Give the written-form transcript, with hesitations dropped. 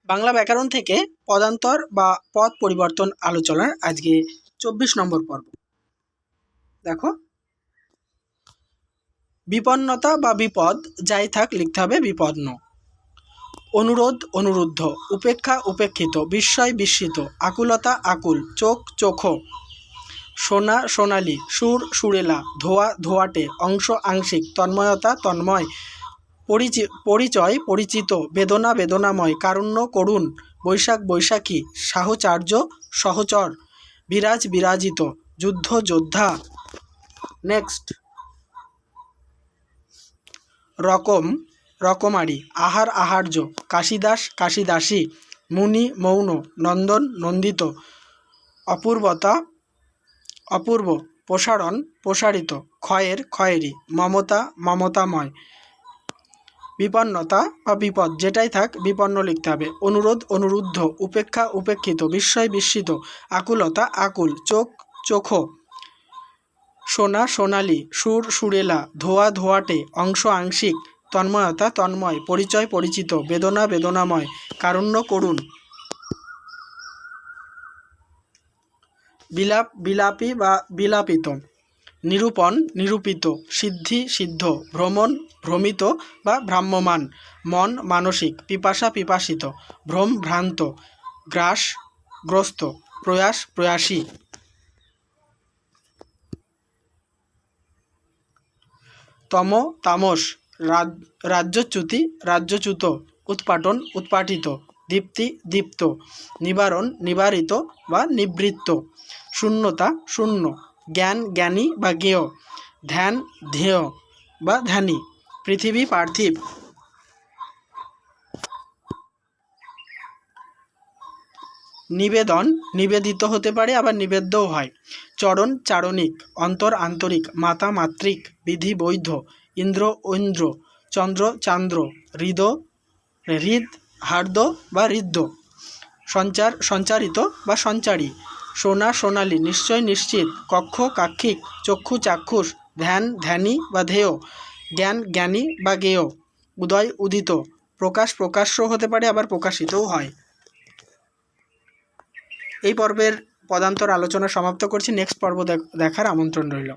বাংলা ব্যাকরণ থেকে পদান্তর বা পদ পরিবর্তন আলোচনার আজকে 24 নম্বর পর্ব। দেখো, বিপন্নতা বা বিপদ যাই থাক লিখতে হবে বিপন্ন। অনুরোধ অনুরুদ্ধ, উপেক্ষা উপেক্ষিত, বিস্ময় বিস্মিত, আকুলতা আকুল, চোখ চোখো, সোনা সোনালি, সুর সুরেলা, ধোয়া ধোয়াটে, অংশ আংশিক, তন্ময়তা তন্ময়, পরিচয় পরিচিত, বেদনা বেদনাময়, কারুণ্য করুণ, বৈশাখ বৈশাখী, সাহচর্য সহচর, বিরাজ বিরাজিত, যুদ্ধ যোদ্ধা। নেক্সট, রকম রকমারি, আহার আহার্য, কাশিদাস কাশিদাসী, মুনি মৌন, নন্দন নন্দিত, অপূর্বতা অপূর্ব, প্রসারণ প্রসারিত, ক্ষয়ের ক্ষয়েরই, মমতা মমতাময়। বিপন্নতা বা বিপদ যেটাই থাক বিপন্ন লিখতে হবে। অনুরোধ অনুরুদ্ধ, উপেক্ষা উপেক্ষিত, বিস্ময় বিস্মিত, আকুলতা আকুল, চোখ চোখো, সোনা সোনালি, সুর সুরেলা, ধোয়া ধোয়াটে, অংশ আংশিক, তন্ময়তা তন্ময়, পরিচয় পরিচিত, বেদনা বেদনাময়, কারুণ্য করুণ। বিলাপ বিলাপী বা বিলাপিত, নিরূপণ নিরূপিত, সিদ্ধি সিদ্ধ, ভ্রমণ ভ্রমিত বা ভ্রাম্যমান, মন মানসিক, পিপাসা পিপাসিত, ভ্রম ভ্রান্ত, গ্রাস গ্রস্ত, প্রয়াস প্রয়াসী। তম তামস, রাজ্যচ্যুতি রাজ্যচ্যুত, উৎপাটন উৎপাটিত, দীপ্তি দীপ্ত, নিবারণ নিবারিত বা নিবৃত্ত, শূন্যতা শূন্য, জ্ঞান জ্ঞানী বা জ্ঞেয়, ধ্যান ধ্যেয় বা ধ্যানী, পৃথিবী পার্থিব। নিবেদন নিবেদিত হতে পারে, আবার নিবেদ্যও হয়। চরণ চারণিক, অন্তর আন্তরিক, মাতা মাতৃক, বিধি বৈধ, ইন্দ্র ঐন্দ্র, চন্দ্র চান্দ্র, হৃদ হৃদ হার্দ বা হৃদ্য, সঞ্চার সঞ্চারিত বা সঞ্চারী, সোনা সোনালী, নিশ্চয় নিশ্চিত, কক্ষ কাক্ষিক, চক্ষু চাক্ষুষ, ধ্যান ধ্যানী বা ধ্যেয়, জ্ঞান জ্ঞানী বা জ্ঞেয়, উদয় উদিত, প্রকাশ প্রকাশ্য হতে পারে, আবার প্রকাশিতও হয়। এই পর্বের পদান্তর আলোচনা সমাপ্ত করছি। নেক্সট পর্ব দেখার আমন্ত্রণ রইল।